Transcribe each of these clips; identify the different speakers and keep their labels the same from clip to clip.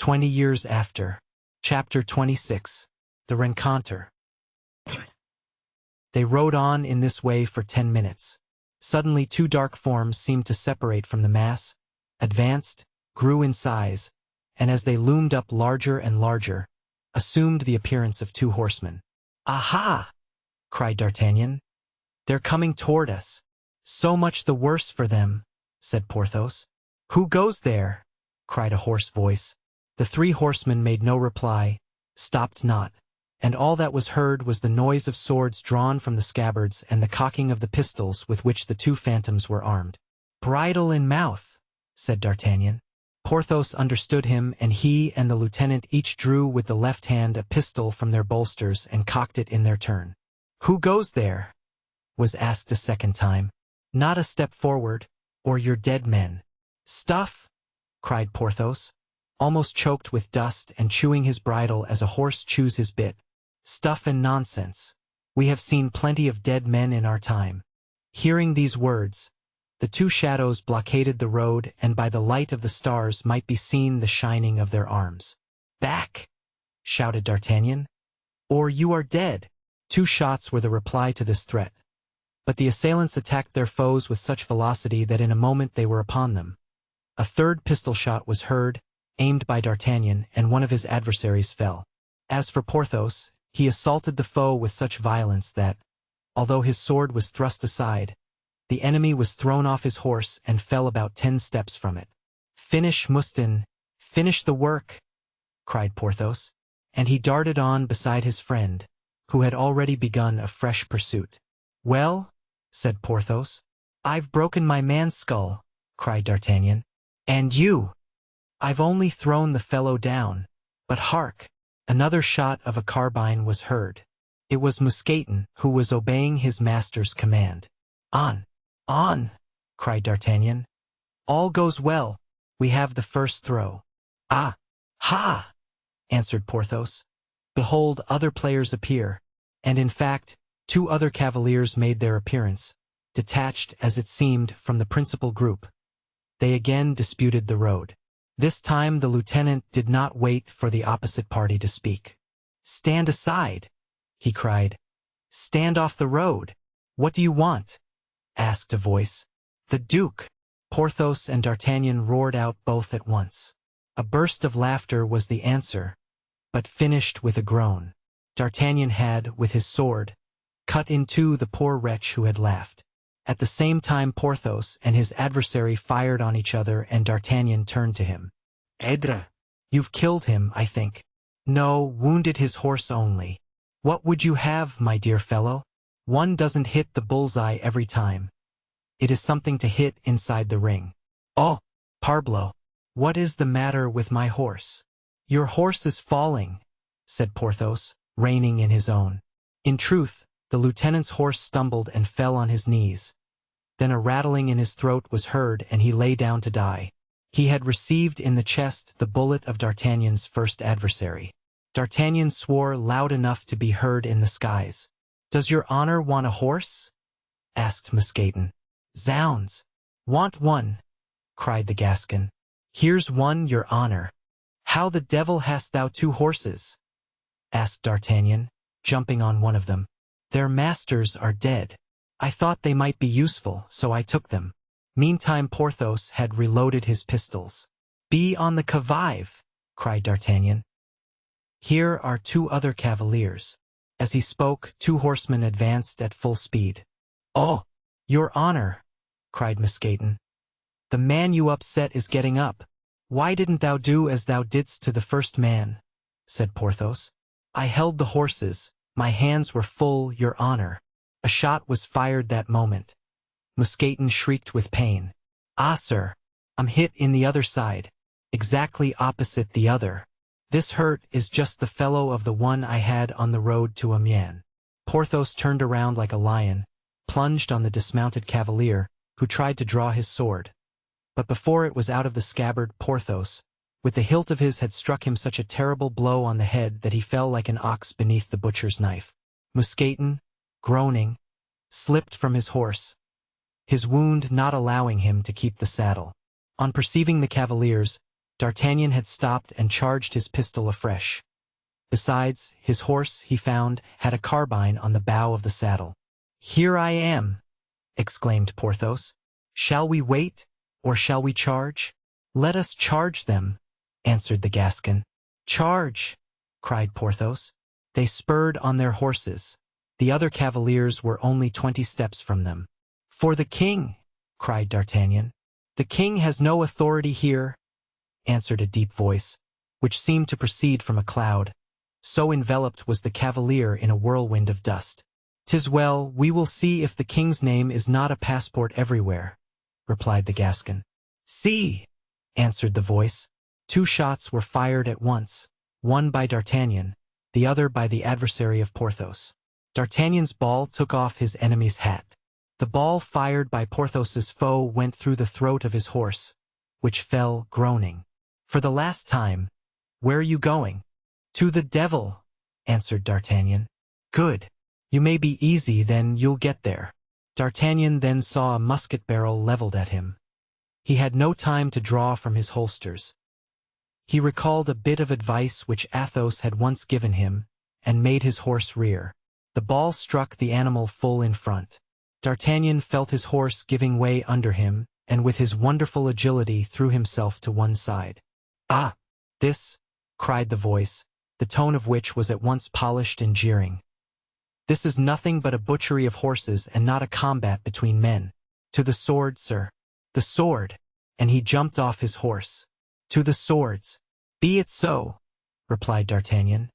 Speaker 1: 20 years after. Chapter 26. The Rencontre. They rode on in this way for 10 minutes. Suddenly 2 dark forms seemed to separate from the mass, advanced, grew in size, and as they loomed up larger and larger, assumed the appearance of 2 horsemen. "Aha!" cried D'Artagnan. "They're coming toward us." "So much the worse for them," said Porthos. "Who goes there?" cried a hoarse voice. The 3 horsemen made no reply, stopped not, and all that was heard was the noise of swords drawn from the scabbards and the cocking of the pistols with which the 2 phantoms were armed. "Bridle in mouth," said D'Artagnan. Porthos understood him, and he and the lieutenant each drew with the left hand a pistol from their bolsters and cocked it in their turn. "Who goes there?" was asked a second time. "Not a step forward, or you're dead men." "Stuff!" cried Porthos, almost choked with dust and chewing his bridle as a horse chews his bit. "Stuff and nonsense. We have seen plenty of dead men in our time." Hearing these words, the 2 shadows blockaded the road, and by the light of the stars might be seen the shining of their arms. "Back!" shouted D'Artagnan, "or you are dead." 2 shots were the reply to this threat. But the assailants attacked their foes with such velocity that in a moment they were upon them. A 3rd pistol shot was heard, aimed by D'Artagnan, and one of his adversaries fell. As for Porthos, he assaulted the foe with such violence that, although his sword was thrust aside, the enemy was thrown off his horse and fell about 10 steps from it. "Finish, Mouston, finish the work!" cried Porthos, and he darted on beside his friend, who had already begun a fresh pursuit. "Well," said Porthos. "I've broken my man's skull," cried D'Artagnan. "And you?" "I've only thrown the fellow down. But hark!" Another shot of a carbine was heard. It was Mousqueton, who was obeying his master's command. "On! On!" cried D'Artagnan. "All goes well. We have the first throw." "Ah! Ha!" answered Porthos. "Behold, other players appear." And in fact, 2 other cavaliers made their appearance, detached, as it seemed, from the principal group. They again disputed the road. This time the lieutenant did not wait for the opposite party to speak. "Stand aside!" he cried. "Stand off the road!" "What do you want?" asked a voice. "The Duke!" Porthos and D'Artagnan roared out both at once. A burst of laughter was the answer, but finished with a groan. D'Artagnan had, with his sword, cut in 2 the poor wretch who had laughed. At the same time Porthos and his adversary fired on each other, and D'Artagnan turned to him. "Edre, you've killed him, I think." "No, wounded his horse only." "What would you have, my dear fellow? One doesn't hit the bullseye every time. It is something to hit inside the ring." "Oh, parbleu! What is the matter with my horse?" "Your horse is falling," said Porthos, reining in his own. In truth, the lieutenant's horse stumbled and fell on his knees. Then a rattling in his throat was heard, and he lay down to die. He had received in the chest the bullet of D'Artagnan's first adversary. D'Artagnan swore loud enough to be heard in the skies. "Does your honor want a horse?" asked Mousqueton. "Zounds! Want one!" cried the Gascon. "Here's one, your honor." "How the devil hast thou 2 horses?" asked D'Artagnan, jumping on one of them. "Their masters are dead. I thought they might be useful, so I took them." Meantime Porthos had reloaded his pistols. "Be on the qui vive!" cried D'Artagnan. "Here are 2 other cavaliers." As he spoke, 2 horsemen advanced at full speed. "Oh, your honor!" cried Mousqueton. "The man you upset is getting up." "Why didn't thou do as thou didst to the first man?" said Porthos. "I held the horses. My hands were full, your honor." A shot was fired that moment. Mousqueton shrieked with pain. "Ah, sir, I'm hit in the other side, exactly opposite the other. This hurt is just the fellow of the one I had on the road to Amiens." Porthos turned around like a lion, plunged on the dismounted cavalier, who tried to draw his sword. But before it was out of the scabbard, Porthos, with the hilt of his, had struck him such a terrible blow on the head that he fell like an ox beneath the butcher's knife. Mousqueton, groaning, slipped from his horse, his wound not allowing him to keep the saddle. On perceiving the cavaliers, D'Artagnan had stopped and charged his pistol afresh. Besides, his horse, he found, had a carbine on the bow of the saddle. "Here I am!" exclaimed Porthos. "Shall we wait, or shall we charge?" "Let us charge them," answered the Gascon. "Charge!" cried Porthos. They spurred on their horses. The other cavaliers were only 20 steps from them. "For the king!" cried D'Artagnan. "The king has no authority here," answered a deep voice, which seemed to proceed from a cloud. So enveloped was the cavalier in a whirlwind of dust. "'Tis well, we will see if the king's name is not a passport everywhere," replied the Gascon. "See!" answered the voice. 2 shots were fired at once, one by D'Artagnan, the other by the adversary of Porthos. D'Artagnan's ball took off his enemy's hat. The ball fired by Porthos's foe went through the throat of his horse, which fell, groaning. "For the last time, where are you going?" "To the devil," answered D'Artagnan. "Good. You may be easy, then you'll get there." D'Artagnan then saw a musket barrel leveled at him. He had no time to draw from his holsters. He recalled a bit of advice which Athos had once given him, and made his horse rear. The ball struck the animal full in front. D'Artagnan felt his horse giving way under him, and with his wonderful agility threw himself to one side. "Ah! This," cried the voice, the tone of which was at once polished and jeering. "This is nothing but a butchery of horses and not a combat between men. To the sword, sir! The sword!" And he jumped off his horse. "To the swords!" "Be it so," replied D'Artagnan.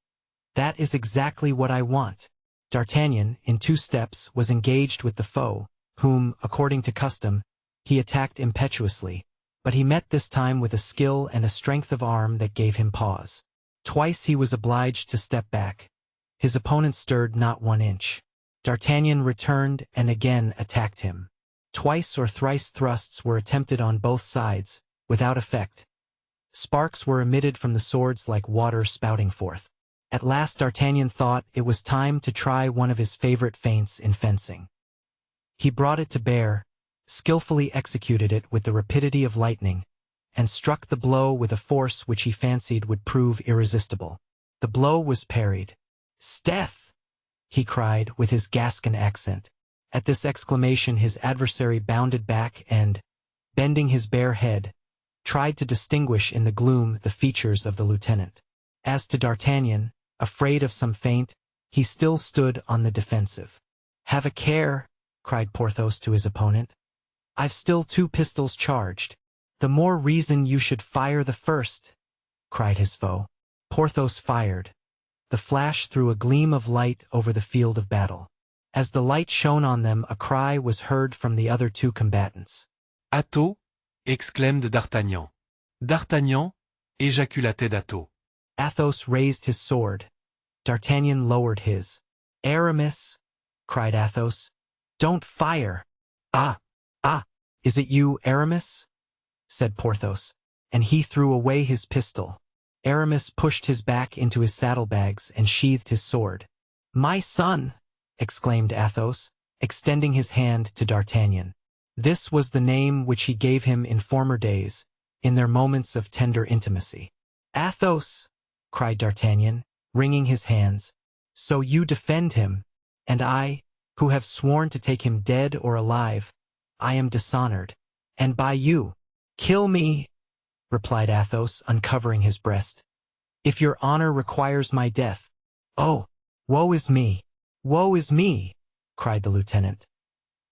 Speaker 1: "That is exactly what I want." D'Artagnan, in 2 steps, was engaged with the foe, whom, according to custom, he attacked impetuously, but he met this time with a skill and a strength of arm that gave him pause. Twice he was obliged to step back. His opponent stirred not 1 inch. D'Artagnan returned and again attacked him. Twice or thrice thrusts were attempted on both sides, without effect. Sparks were emitted from the swords like water spouting forth. At last D'Artagnan thought it was time to try one of his favorite feints in fencing. He brought it to bear, skillfully executed it with the rapidity of lightning, and struck the blow with a force which he fancied would prove irresistible. The blow was parried. "'Sdeath!" he cried with his Gascon accent. At this exclamation his adversary bounded back and, bending his bare head, tried to distinguish in the gloom the features of the lieutenant. As to D'Artagnan, afraid of some feint, he still stood on the defensive. "Have a care," cried Porthos to his opponent. "I've still 2 pistols charged." "The more reason you should fire the first," cried his foe. Porthos fired. The flash threw a gleam of light over the field of battle. As the light shone on them, a cry was heard from the other 2 combatants.
Speaker 2: "Athos!" exclaimed D'Artagnan. "D'Artagnan!" ejaculated Athos.
Speaker 1: Athos raised his sword. D'Artagnan lowered his. "Aramis!" cried Athos. "Don't fire!" "Ah! Ah! Is it you, Aramis?" said Porthos, and he threw away his pistol. Aramis pushed his back into his saddlebags and sheathed his sword. "My son!" exclaimed Athos, extending his hand to D'Artagnan. This was the name which he gave him in former days, in their moments of tender intimacy. "Athos!" cried D'Artagnan, wringing his hands. "So you defend him, and I, who have sworn to take him dead or alive, I am dishonored, and by you." "Kill me," replied Athos, uncovering his breast, "if your honor requires my death." "Oh, woe is me! Woe is me!" cried the lieutenant.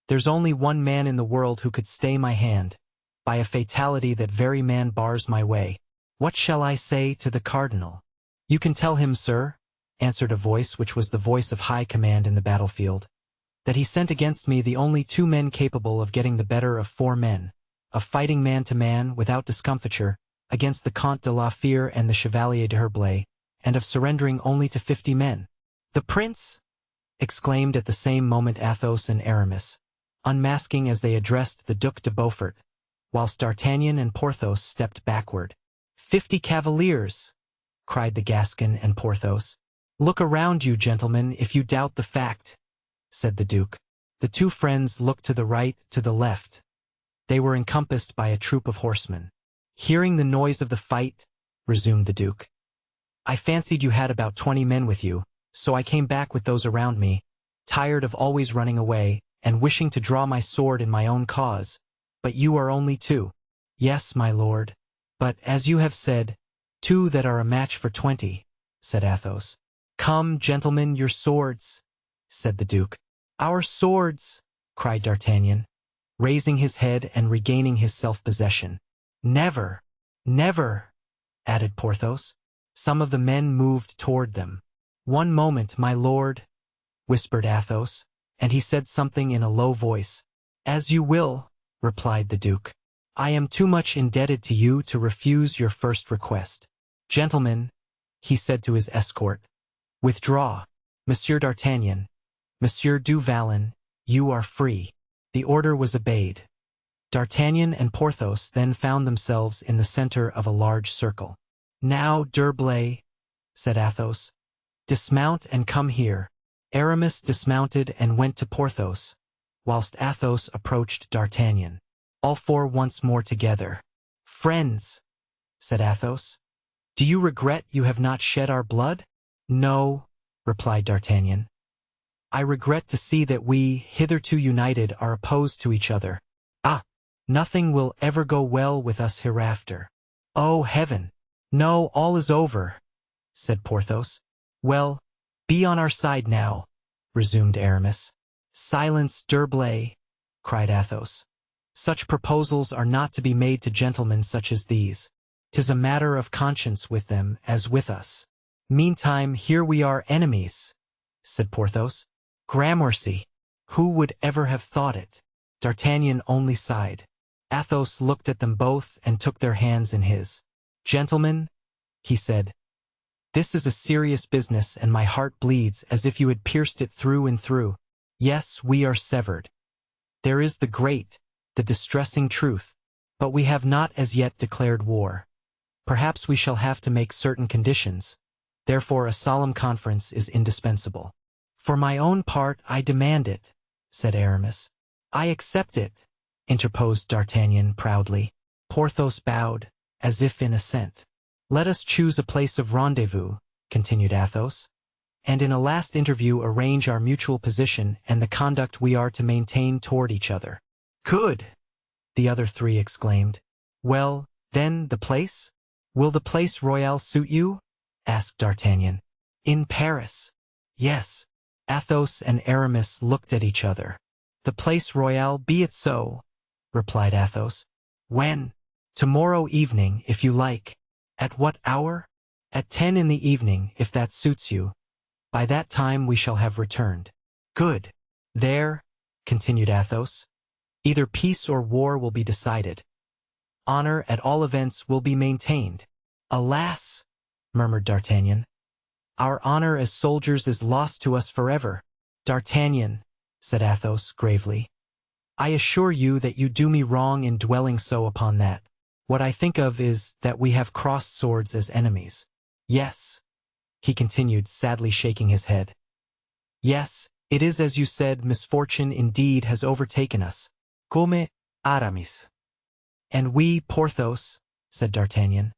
Speaker 1: "There's only one man in the world who could stay my hand. By a fatality that very man bars my way. What shall I say to the cardinal?" "You can tell him, sir," answered a voice which was the voice of high command in the battlefield, "that he sent against me the only 2 men capable of getting the better of 4 men, of fighting man to man, without discomfiture, against the Comte de la Fere and the Chevalier de Herblay, and of surrendering only to 50 men." "The prince!" exclaimed at the same moment Athos and Aramis, unmasking as they addressed the Duc de Beaufort, whilst D'Artagnan and Porthos stepped backward. 50 cavaliers!" cried the Gascon and Porthos. "Look around you, gentlemen, if you doubt the fact," said the Duke. The 2 friends looked to the right, to the left. They were encompassed by a troop of horsemen. Hearing the noise of the fight, resumed the Duke, I fancied you had about 20 men with you, so I came back with those around me, tired of always running away, and wishing to draw my sword in my own cause. But you are only 2. Yes, my lord. But, as you have said, 2 that are a match for 20, said Athos. Come, gentlemen, your swords, said the Duke. Our swords, cried D'Artagnan, raising his head and regaining his self-possession. Never, never, added Porthos. Some of the men moved toward them. One moment, my lord, whispered Athos, and he said something in a low voice. As you will, replied the Duke. I am too much indebted to you to refuse your first request. Gentlemen, he said to his escort, withdraw. Monsieur D'Artagnan, Monsieur du Vallon, you are free. The order was obeyed. D'Artagnan and Porthos then found themselves in the center of a large circle. Now, D'Herblay, said Athos, dismount and come here. Aramis dismounted and went to Porthos, whilst Athos approached D'Artagnan. All 4 once more together. Friends, said Athos, do you regret you have not shed our blood? No, replied D'Artagnan. I regret to see that we, hitherto united, are opposed to each other. Ah, nothing will ever go well with us hereafter. Oh, heaven! No, all is over, said Porthos. Well, be on our side now, resumed Aramis. Silence, D'Herblay, cried Athos. Such proposals are not to be made to gentlemen such as these. 'Tis a matter of conscience with them as with us. Meantime, here we are enemies, said Porthos. Gramercy! Who would ever have thought it? D'Artagnan only sighed. Athos looked at them both and took their hands in his. Gentlemen, he said, this is a serious business and my heart bleeds as if you had pierced it through and through. Yes, we are severed. There is the great, the distressing truth, but we have not as yet declared war. Perhaps we shall have to make certain conditions, therefore a solemn conference is indispensable. For my own part, I demand it, said Aramis. I accept it, interposed D'Artagnan proudly. Porthos bowed, as if in assent. Let us choose a place of rendezvous, continued Athos, and in a last interview arrange our mutual position and the conduct we are to maintain toward each other. Good! The other 3 exclaimed. Well, then, the place? Will the place royal suit you? Asked D'Artagnan. In Paris. Yes. Athos and Aramis looked at each other. The place royal, be it so, replied Athos. When? Tomorrow evening, if you like. At what hour? At 10 in the evening, if that suits you. By that time we shall have returned. Good. There, continued Athos, either peace or war will be decided. Honor, at all events, will be maintained. Alas, murmured D'Artagnan, our honor as soldiers is lost to us forever. D'Artagnan, said Athos gravely, I assure you that you do me wrong in dwelling so upon that. What I think of is that we have crossed swords as enemies. Yes, he continued, sadly shaking his head. Yes, it is as you said, misfortune indeed has overtaken us. Come, Aramis. And we, Porthos, said D'Artagnan,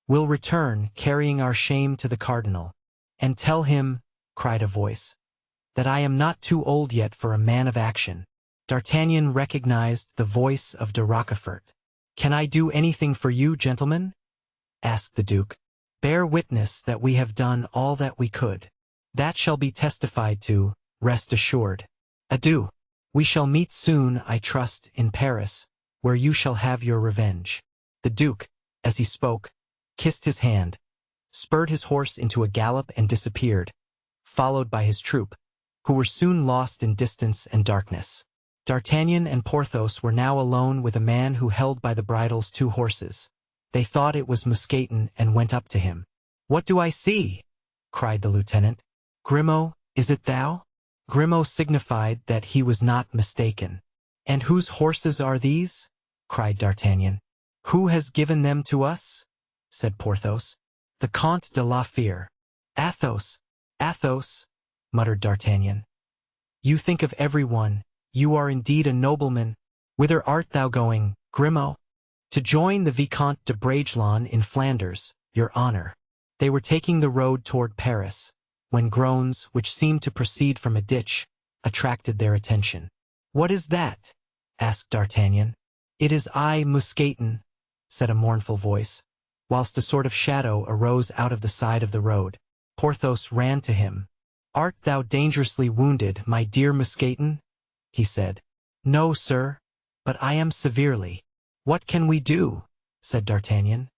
Speaker 1: will return, carrying our shame to the cardinal. And tell him, cried a voice, that I am not too old yet for a man of action. D'Artagnan recognized the voice of de Rochefort. Can I do anything for you, gentlemen? Asked the Duke. Bear witness that we have done all that we could. That shall be testified to, rest assured. Adieu. We shall meet soon, I trust, in Paris, where you shall have your revenge. The Duke, as he spoke, kissed his hand, spurred his horse into a gallop and disappeared, followed by his troop, who were soon lost in distance and darkness. D'Artagnan and Porthos were now alone with a man who held by the bridles 2 horses. They thought it was Mousqueton and went up to him. What do I see? Cried the lieutenant. Grimaud, is it thou? Grimaud signified that he was not mistaken. And whose horses are these? Cried D'Artagnan. Who has given them to us? Said Porthos. The Comte de la Fere. Athos, Athos, muttered D'Artagnan. You think of everyone. You are indeed a nobleman. Whither art thou going, Grimaud? To join the Vicomte de Bragelonne in Flanders, your honor. They were taking the road toward Paris, when groans, which seemed to proceed from a ditch, attracted their attention. "What is that?" asked D'Artagnan. "It is I, Mousqueton," said a mournful voice, whilst a sort of shadow arose out of the side of the road. Porthos ran to him. "Art thou dangerously wounded, my dear Mousqueton?" he said. "No, sir, but I am severely." "What can we do?" said D'Artagnan.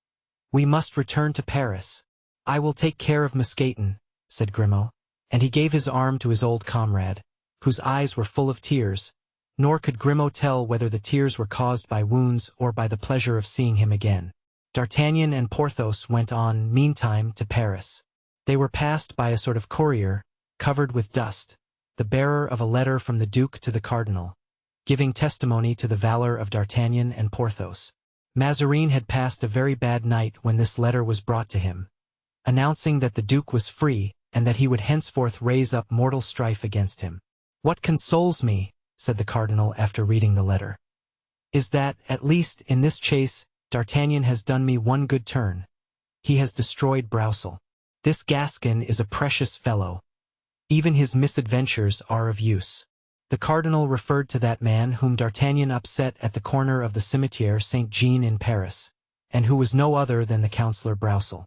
Speaker 1: "We must return to Paris." "I will take care of Mousqueton," said Grimaud, and he gave his arm to his old comrade, whose eyes were full of tears, nor could Grimaud tell whether the tears were caused by wounds or by the pleasure of seeing him again. D'Artagnan and Porthos went on, meantime, to Paris. They were passed by a sort of courier, covered with dust, the bearer of a letter from the Duke to the Cardinal, giving testimony to the valor of D'Artagnan and Porthos. Mazarin had passed a very bad night when this letter was brought to him, announcing that the Duke was free and that he would henceforth raise up mortal strife against him. "What consoles me," said the cardinal after reading the letter, "is that, at least in this chase, D'Artagnan has done me one good turn. He has destroyed Broussel. This Gascon is a precious fellow. Even his misadventures are of use." The cardinal referred to that man whom D'Artagnan upset at the corner of the cimetière Saint-Jean in Paris, and who was no other than the Councillor Broussel.